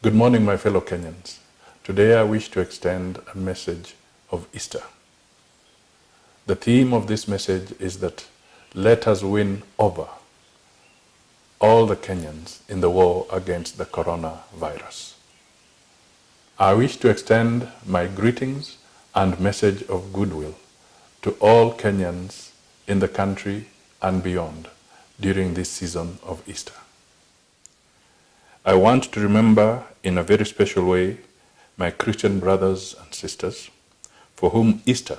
Good morning, my fellow Kenyans. Today I wish to extend a message of Easter. The theme of this message is that let us win over all the Kenyans in the war against the coronavirus. I wish to extend my greetings and message of goodwill to all Kenyans in the country and beyond during this season of Easter. I want to remember in a very special way my Christian brothers and sisters for whom Easter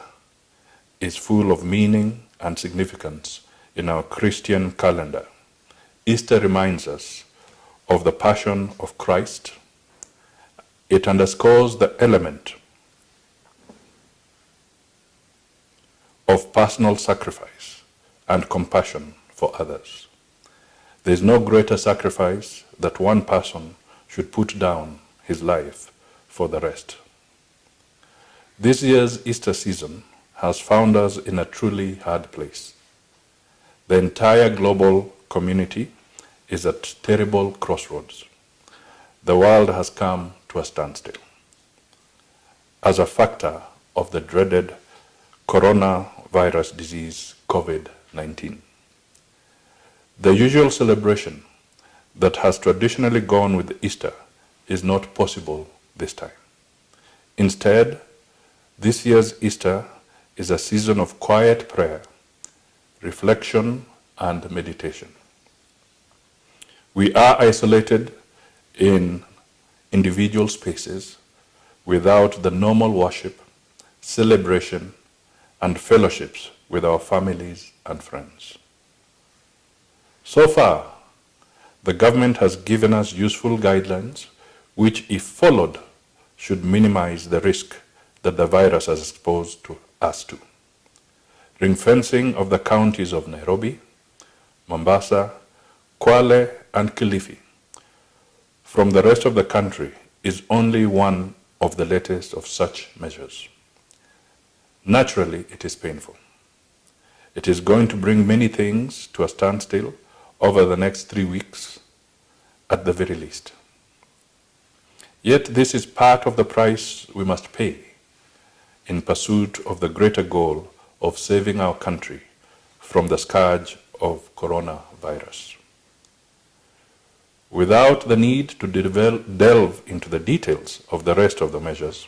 is full of meaning and significance in our Christian calendar. Easter reminds us of the passion of Christ. It underscores the element of personal sacrifice and compassion for others. There is no greater sacrifice that one person should put down his life for the rest. This year's Easter season has found us in a truly hard place. The entire global community is at terrible crossroads. The world has come to a standstill as a factor of the dreaded coronavirus disease, COVID-19. The usual celebration that has traditionally gone with Easter is not possible this time. Instead, this year's Easter is a season of quiet prayer, reflection, and meditation. We are isolated in individual spaces without the normal worship, celebration, and fellowships with our families and friends. So far, the government has given us useful guidelines which, if followed, should minimize the risk that the virus has exposed us to. Ring-fencing of the counties of Nairobi, Mombasa, Kwale, and Kilifi from the rest of the country is only one of the latest of such measures. Naturally, it is painful. It is going to bring many things to a standstill over the next 3 weeks at the very least. Yet this is part of the price we must pay in pursuit of the greater goal of saving our country from the scourge of coronavirus. Without the need to delve into the details of the rest of the measures,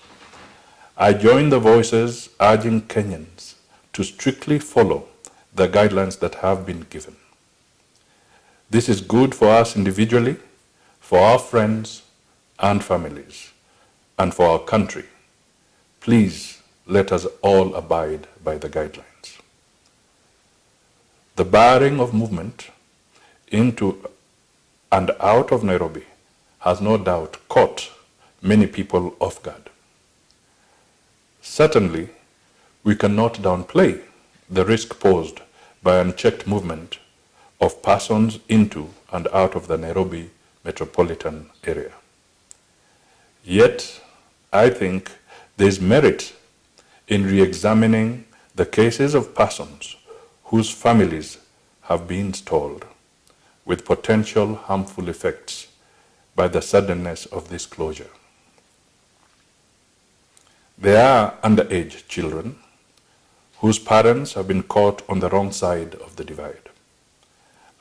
I join the voices urging Kenyans to strictly follow the guidelines that have been given. This is good for us individually, for our friends and families, and for our country. Please let us all abide by the guidelines. The barring of movement into and out of Nairobi has no doubt caught many people off guard. Certainly, we cannot downplay the risk posed by unchecked movement of persons into and out of the Nairobi metropolitan area. Yet, I think there is merit in re-examining the cases of persons whose families have been stalled with potential harmful effects by the suddenness of this closure. There are underage children whose parents have been caught on the wrong side of the divide.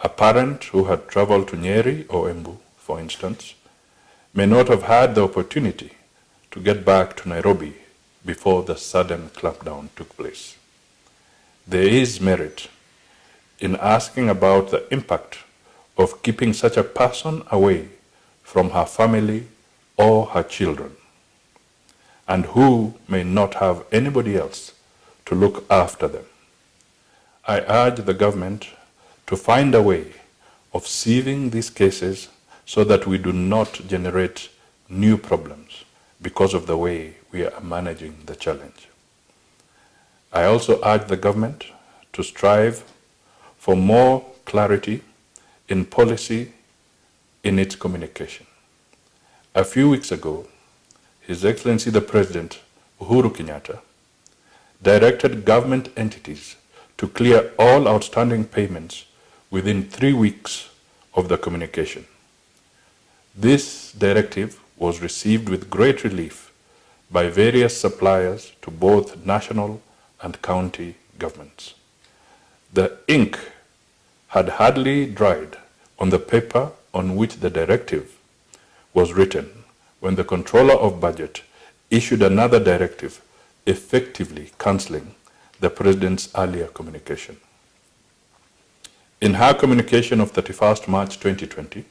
A parent who had traveled to Nyeri or Embu, for instance, may not have had the opportunity to get back to Nairobi before the sudden clampdown took place. There is merit in asking about the impact of keeping such a person away from her family or her children, and who may not have anybody else to look after them. I urge the government to find a way of sieving these cases so that we do not generate new problems because of the way we are managing the challenge. I also urge the government to strive for more clarity in policy in its communication. A few weeks ago, His Excellency the President, Uhuru Kenyatta, directed government entities to clear all outstanding payments within 3 weeks of the communication. This directive was received with great relief by various suppliers to both national and county governments. The ink had hardly dried on the paper on which the directive was written when the Controller of Budget issued another directive effectively cancelling the President's earlier communication. In her communication of 31st March 2020,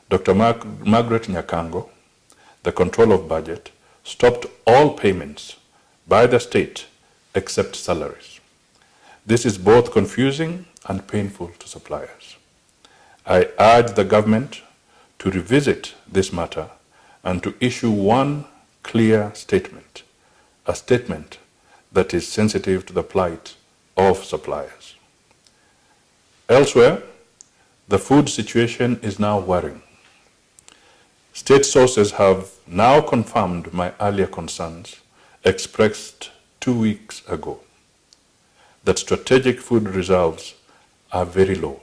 Dr. Margaret Nyakango, the Controller of Budget, stopped all payments by the state except salaries. This is both confusing and painful to suppliers. I urge the government to revisit this matter and to issue one clear statement, a statement that is sensitive to the plight of suppliers. Elsewhere, the food situation is now worrying. State sources have now confirmed my earlier concerns expressed 2 weeks ago, that strategic food reserves are very low.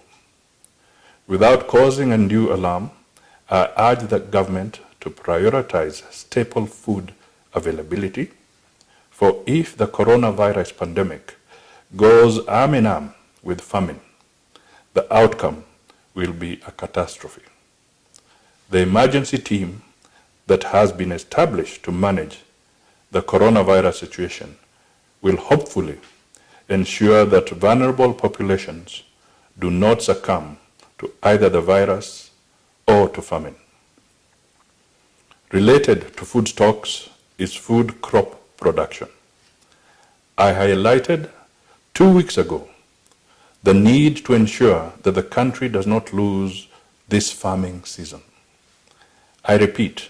Without causing undue alarm, I urge the government to prioritize staple food availability, for if the coronavirus pandemic goes arm in arm with famine, the outcome will be a catastrophe. The emergency team that has been established to manage the coronavirus situation will hopefully ensure that vulnerable populations do not succumb to either the virus or to famine. Related to food stocks is food crop production. I highlighted 2 weeks ago the need to ensure that the country does not lose this farming season. I repeat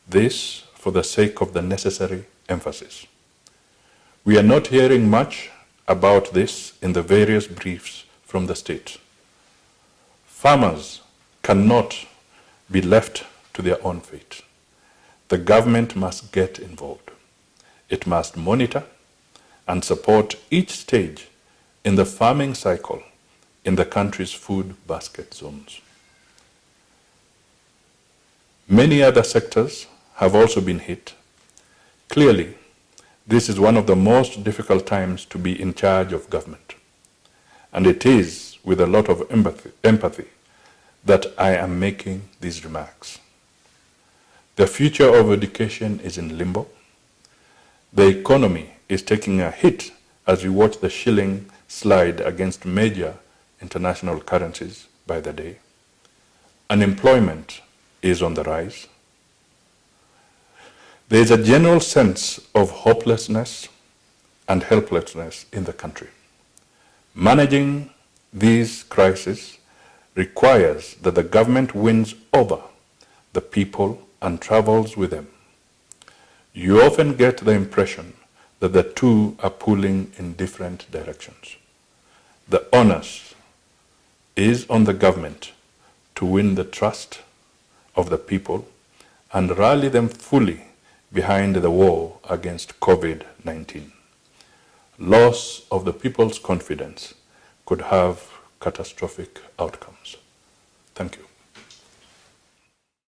this for the sake of the necessary emphasis. We are not hearing much about this in the various briefs from the state. Farmers cannot be left to their own fate. The government must get involved. It must monitor and support each stage in the farming cycle in the country's food basket zones. Many other sectors have also been hit. Clearly, this is one of the most difficult times to be in charge of government. And it is with a lot of empathy that I am making these remarks. The future of education is in limbo. The economy is taking a hit as we watch the shilling slide against major international currencies by the day. Unemployment is on the rise. There is a general sense of hopelessness and helplessness in the country. Managing these crises requires that the government wins over the people and travels with them. You often get the impression that the two are pulling in different directions. The onus is on the government to win the trust of the people and rally them fully behind the war against COVID-19. Loss of the people's confidence could have catastrophic outcomes. Thank you.